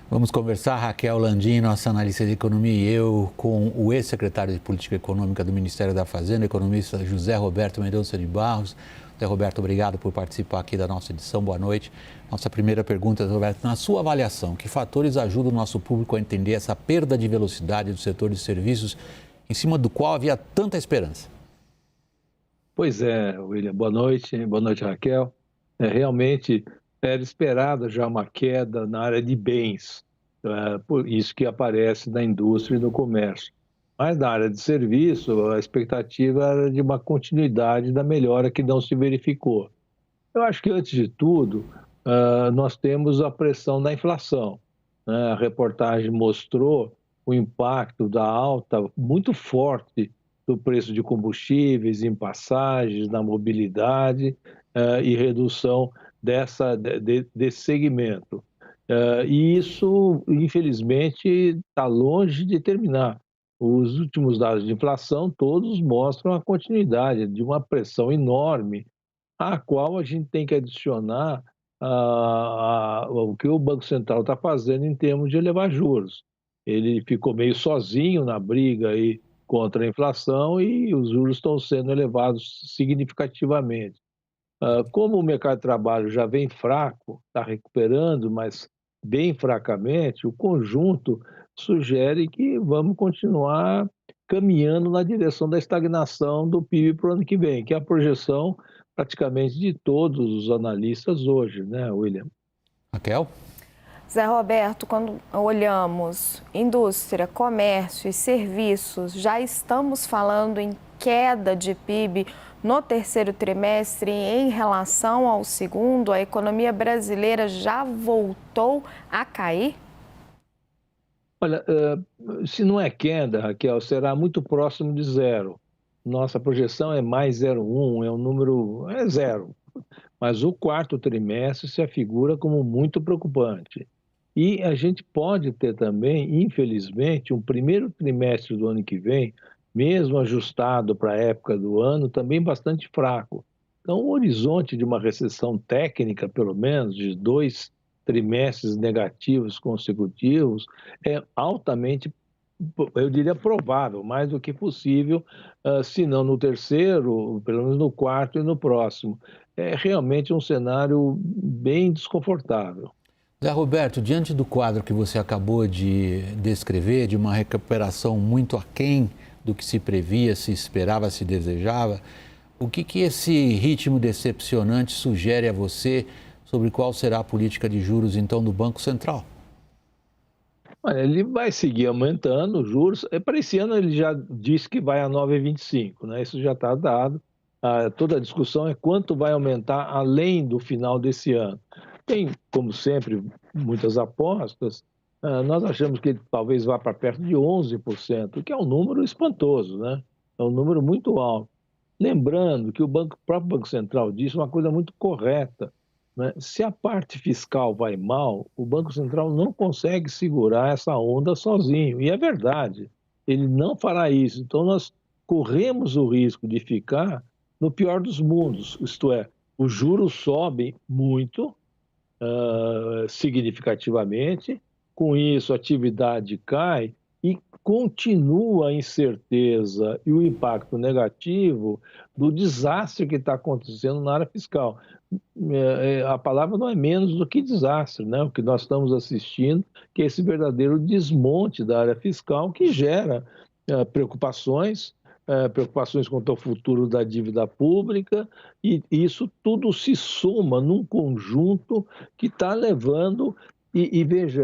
Vamos conversar, Raquel Landim, nossa analista de economia, e eu, com o ex-secretário de Política Econômica do Ministério da Fazenda, economista José Roberto Mendonça de Barros. José Roberto, obrigado por participar aqui da nossa edição. Boa noite. Nossa primeira pergunta, José Roberto, na sua avaliação, que fatores ajudam o nosso público a entender essa perda de velocidade do setor de serviços, em cima do qual havia tanta esperança? Pois é, William, boa noite, Raquel. Realmente era esperada já uma queda na área de bens, por isso que aparece na indústria e no comércio. Mas na área de serviço, a expectativa era de uma continuidade da melhora que não se verificou. Eu acho que, antes de tudo, nós temos a pressão da inflação, né? A reportagem mostrou o impacto da alta muito forte do preço de combustíveis, em passagens, na mobilidade, e redução desse segmento. E isso, infelizmente, está longe de terminar. Os últimos dados de inflação todos mostram a continuidade de uma pressão enorme à qual a gente tem que adicionar o que o Banco Central está fazendo em termos de elevar juros. Ele ficou meio sozinho na briga aí contra a inflação e os juros estão sendo elevados significativamente. Como o mercado de trabalho já vem fraco, está recuperando, mas bem fracamente, o conjunto sugere que vamos continuar caminhando na direção da estagnação do PIB para o ano que vem, que é a projeção praticamente de todos os analistas hoje, né, William? Raquel? Zé Roberto, quando olhamos indústria, comércio e serviços, já estamos falando em queda de PIB no terceiro trimestre em relação ao segundo? A economia brasileira já voltou a cair? Olha, se não é queda, Raquel, será muito próximo de zero. Nossa projeção é mais 0,1, é um número, é zero. Mas o quarto trimestre se afigura como muito preocupante. E a gente pode ter também, infelizmente, um primeiro trimestre do ano que vem, mesmo ajustado para a época do ano, também bastante fraco. Então, o horizonte de uma recessão técnica, pelo menos, de 2 trimestres negativos consecutivos, é altamente, eu diria, provável, mais do que possível, se não no terceiro, pelo menos no quarto e no próximo. É realmente um cenário bem desconfortável. Zé Roberto, diante do quadro que você acabou de descrever, de uma recuperação muito aquém do que se previa, se esperava, se desejava, o que esse ritmo decepcionante sugere a você sobre qual será a política de juros, então, do Banco Central? Olha, ele vai seguir aumentando os juros. Para esse ano ele já disse que vai a 9,25, né? Isso já está dado. Toda a discussão é quanto vai aumentar além do final desse ano. Tem, como sempre, muitas apostas. Nós achamos que ele talvez vá para perto de 11%, que é um número espantoso, né? É um número muito alto. Lembrando que o próprio Banco Central disse uma coisa muito correta, né? Se a parte fiscal vai mal, o Banco Central não consegue segurar essa onda sozinho. E é verdade, ele não fará isso. Então, nós corremos o risco de ficar no pior dos mundos, isto é, os juros sobem muito, significativamente, com isso a atividade cai e continua a incerteza e o impacto negativo do desastre que está acontecendo na área fiscal. A palavra não é menos do que desastre, né? O que nós estamos assistindo, que é esse verdadeiro desmonte da área fiscal que gera preocupações, preocupações quanto ao futuro da dívida pública, e isso tudo se soma num conjunto que está levando. E veja,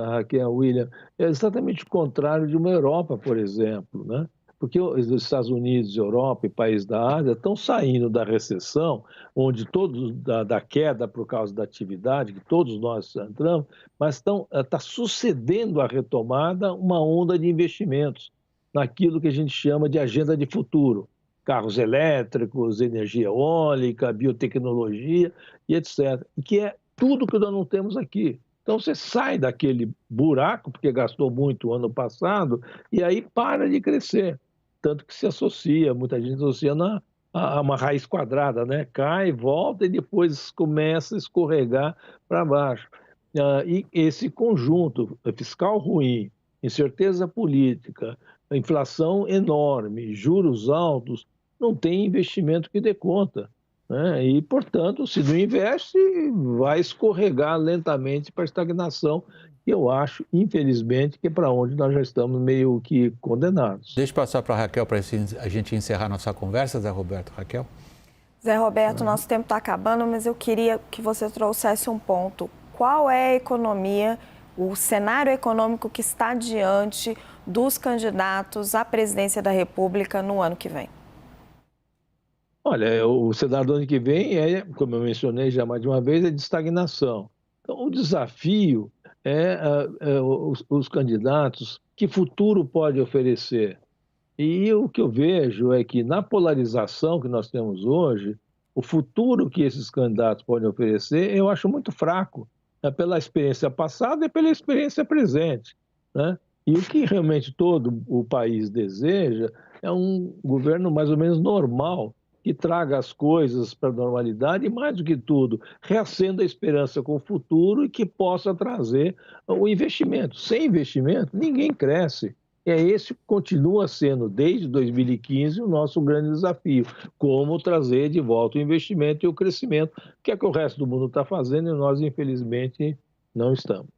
Raquel, William, é exatamente o contrário de uma Europa, por exemplo, né? Porque os Estados Unidos, Europa e países da Ásia estão saindo da recessão, onde todos da queda por causa da atividade, que todos nós entramos, mas está sucedendo à retomada uma onda de investimentos naquilo que a gente chama de agenda de futuro, carros elétricos, energia eólica, biotecnologia e etc. E que é tudo que nós não temos aqui. Então você sai daquele buraco, porque gastou muito ano passado, e aí para de crescer. Tanto que se associa, muita gente associa a uma raiz quadrada, né? Cai, volta e depois começa a escorregar para baixo. E esse conjunto fiscal ruim, incerteza política, inflação enorme, juros altos, não tem investimento que dê conta, né? E, portanto, se não investe, vai escorregar lentamente para a estagnação, que eu acho, infelizmente, que é para onde nós já estamos meio que condenados. Deixa eu passar para a Raquel para a gente encerrar nossa conversa, Zé Roberto. Raquel? Zé Roberto, nosso tempo está acabando, mas eu queria que você trouxesse um ponto. Qual é a economia, o cenário econômico que está diante dos candidatos à presidência da República no ano que vem? Olha, o cenário do ano que vem é, como eu mencionei já mais de uma vez, é de estagnação. Então, o desafio é, os candidatos, que futuro pode oferecer? E o que eu vejo é que, na polarização que nós temos hoje, o futuro que esses candidatos podem oferecer, eu acho muito fraco, né? Pela experiência passada e pela experiência presente, né? E o que realmente todo o país deseja é um governo mais ou menos normal, que traga as coisas para a normalidade e, mais do que tudo, reacenda a esperança com o futuro e que possa trazer o investimento. Sem investimento, ninguém cresce. Esse continua sendo, desde 2015, o nosso grande desafio, como trazer de volta o investimento e o crescimento, que é que o resto do mundo está fazendo e nós, infelizmente, não estamos.